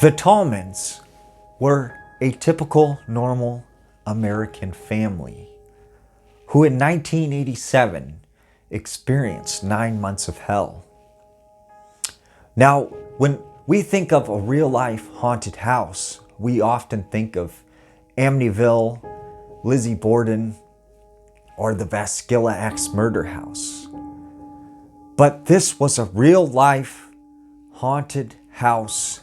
The Tallmans were a typical, normal American family who in 1987 experienced 9 months of hell. Now, when we think of a real-life haunted house, we often think of Amityville, Lizzie Borden, or the Vasquilla Axe murder house. But this was a real-life haunted house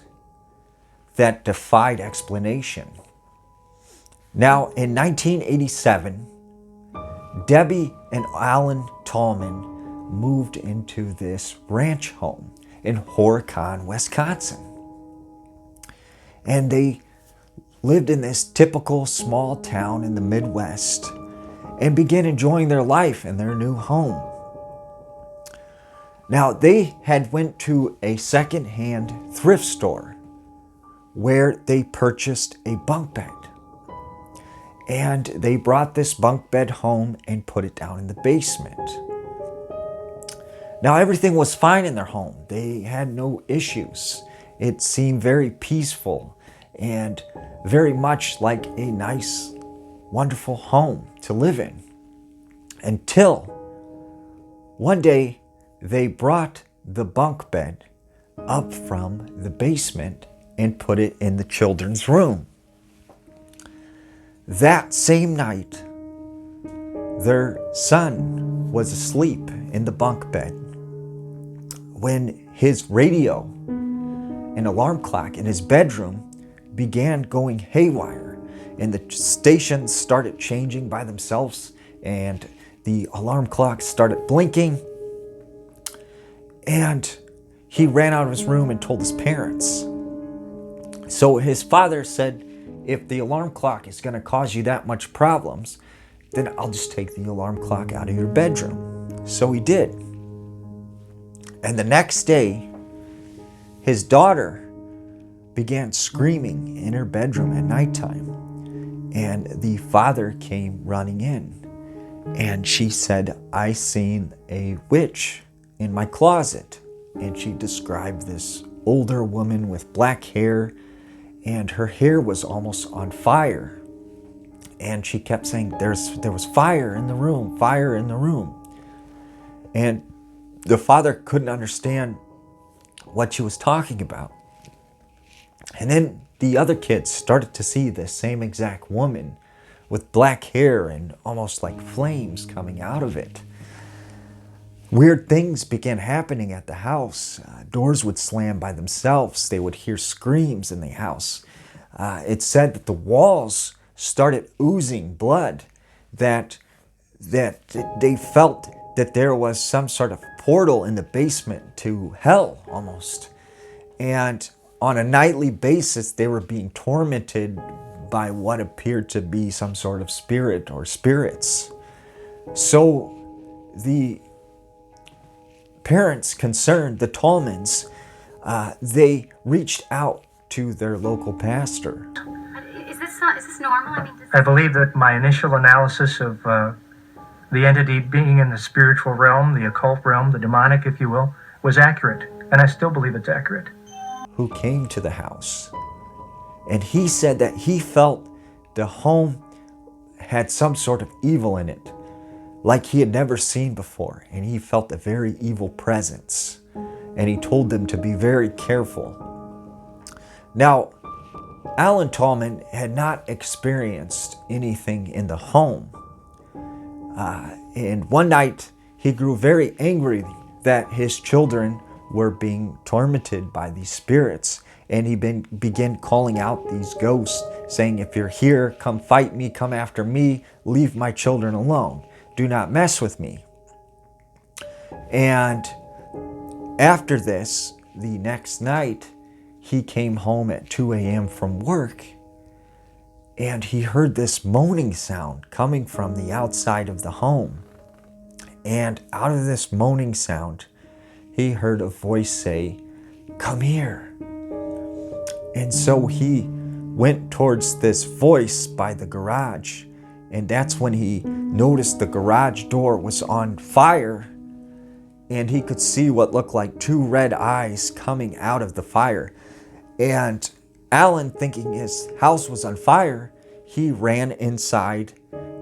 that defied explanation. Now, in 1987, Debbie and Alan Tallman moved into this ranch home in Horicon, Wisconsin. And they lived in this typical small town in the Midwest and began enjoying their life in their new home. Now, they had went to a second-hand thrift store where they purchased a bunk bed. And they brought this bunk bed home and put it down in the basement. Now, everything was fine in their home. They had no issues. It seemed very peaceful and very much like a nice, wonderful home to live in. Until one day, they brought the bunk bed up from the basement and put it in the children's room. That same night, their son was asleep in the bunk bed when his radio and alarm clock in his bedroom began going haywire, and the stations started changing by themselves, and the alarm clock started blinking. And he ran out of his room and told his parents. So his father said, if the alarm clock is going to cause you that much problems, then I'll just take the alarm clock out of your bedroom. So he did. And the next day, his daughter began screaming in her bedroom at nighttime. And the father came running in. And she said, I seen a witch in my closet. And she described this older woman with black hair, and her hair was almost on fire. And she kept saying, there was fire in the room, fire in the room. And the father couldn't understand what she was talking about. And then the other kids started to see the same exact woman with black hair and almost like flames coming out of it. Weird things began happening at the house. Doors would slam by themselves. They would hear screams in the house. It said that the walls started oozing blood, that they felt that there was some sort of portal in the basement to hell almost. And on a nightly basis, they were being tormented by what appeared to be some sort of spirit or spirits. So the parents concerned, the Tallmans, they reached out to their local pastor. Is this normal? I believe that my initial analysis of the entity being in the spiritual realm, the occult realm, the demonic, if you will, was accurate. And I still believe it's accurate. Who came to the house. And he said that he felt the home had some sort of evil in it, like he had never seen before, and he felt a very evil presence. And he told them to be very careful. Now, Alan Tallman had not experienced anything in the home. And one night, he grew very angry that his children were being tormented by these spirits. And he began calling out these ghosts, saying, if you're here, come fight me, come after me, leave my children alone. Do not mess with me. And after this, the next night, he came home at 2 a.m. from work, and he heard this moaning sound coming from the outside of the home. And out of this moaning sound, he heard a voice say, come here. And so he went towards this voice by the garage, and that's when he noticed the garage door was on fire, and he could see what looked like two red eyes coming out of the fire. And Alan, thinking his house was on fire, he ran inside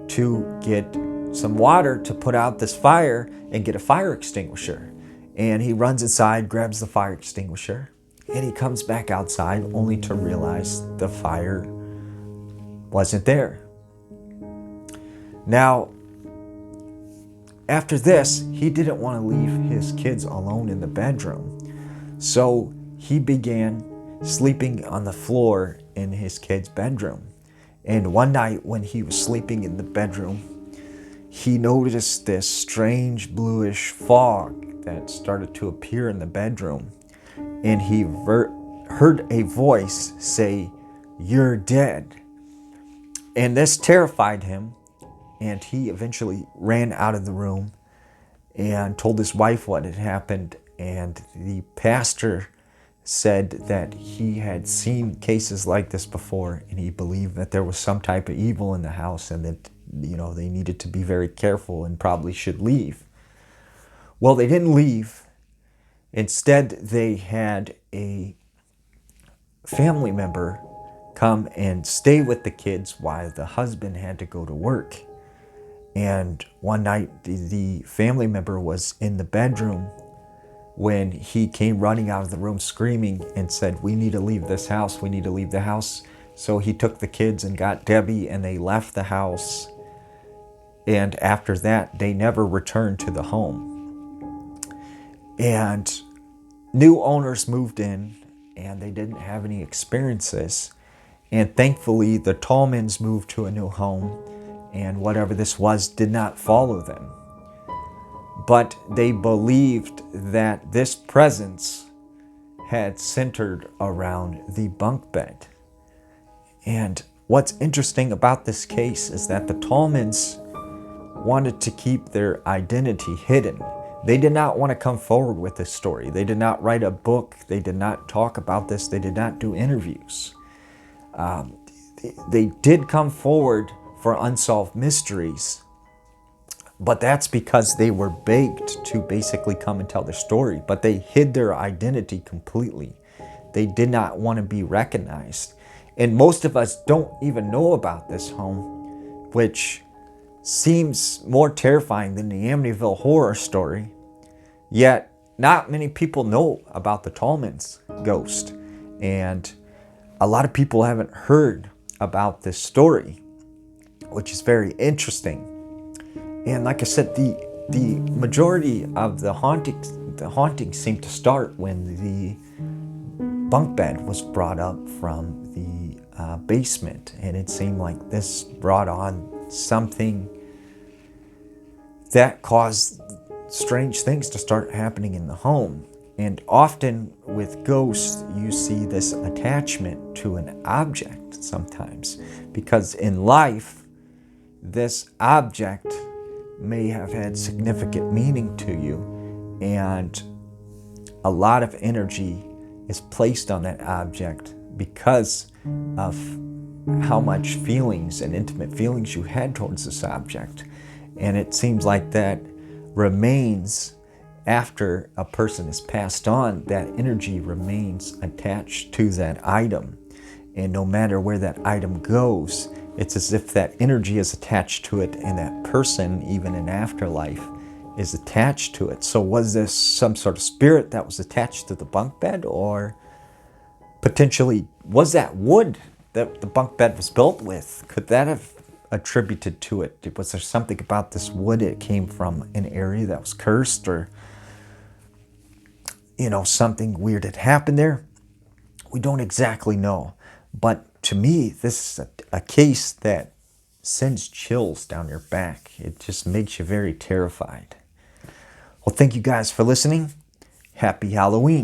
to get some water to put out this fire and get a fire extinguisher. And he runs inside, grabs the fire extinguisher, and he comes back outside only to realize the fire wasn't there. Now, after this, he didn't want to leave his kids alone in the bedroom. So he began sleeping on the floor in his kids' bedroom. And one night when he was sleeping in the bedroom, he noticed this strange bluish fog that started to appear in the bedroom. And he heard a voice say, "You're dead." And this terrified him. And he eventually ran out of the room and told his wife what had happened. And the pastor said that he had seen cases like this before, and he believed that there was some type of evil in the house, and that, they needed to be very careful and probably should leave. Well, they didn't leave. Instead, they had a family member come and stay with the kids while the husband had to go to work. And one night, the family member was in the bedroom when he came running out of the room screaming and said, "We need to leave this house. We need to leave the house." So he took the kids and got Debbie, and they left the house. And after that, they never returned to the home. And new owners moved in, and they didn't have any experiences. And thankfully, the Tallmans moved to a new home, and whatever this was did not follow them. But they believed that this presence had centered around the bunk bed. And what's interesting about this case is that the Tallmans wanted to keep their identity hidden. They did not want to come forward with this story. They did not write a book. They did not talk about this. They did not do interviews. They did come forward for unsolved mysteries, but that's because they were begged to basically come and tell their story, but they hid their identity completely. They did not want to be recognized. And most of us don't even know about this home, which seems more terrifying than the Amityville horror story. Yet, not many people know about the Tallmans' ghost. And a lot of people haven't heard about this story, which is very interesting. And like I said, the majority of the hauntings seem to start when the bunk bed was brought up from the basement, and it seemed like this brought on something that caused strange things to start happening in the home. And often with ghosts, you see this attachment to an object sometimes, because in life, this object may have had significant meaning to you, and a lot of energy is placed on that object because of how much feelings and intimate feelings you had towards this object. And it seems like that remains after a person is passed on. That energy remains attached to that item, and no matter where that item goes, it's as if that energy is attached to it, and that person, even in afterlife, is attached to it. So was this some sort of spirit that was attached to the bunk bed, or potentially was that wood that the bunk bed was built with? Could that have attributed to it? Was there something about this wood? It came from an area that was cursed, or something weird had happened there? We don't exactly know. But to me, this is a case that sends chills down your back. It just makes you very terrified. Well, thank you guys for listening. Happy Halloween.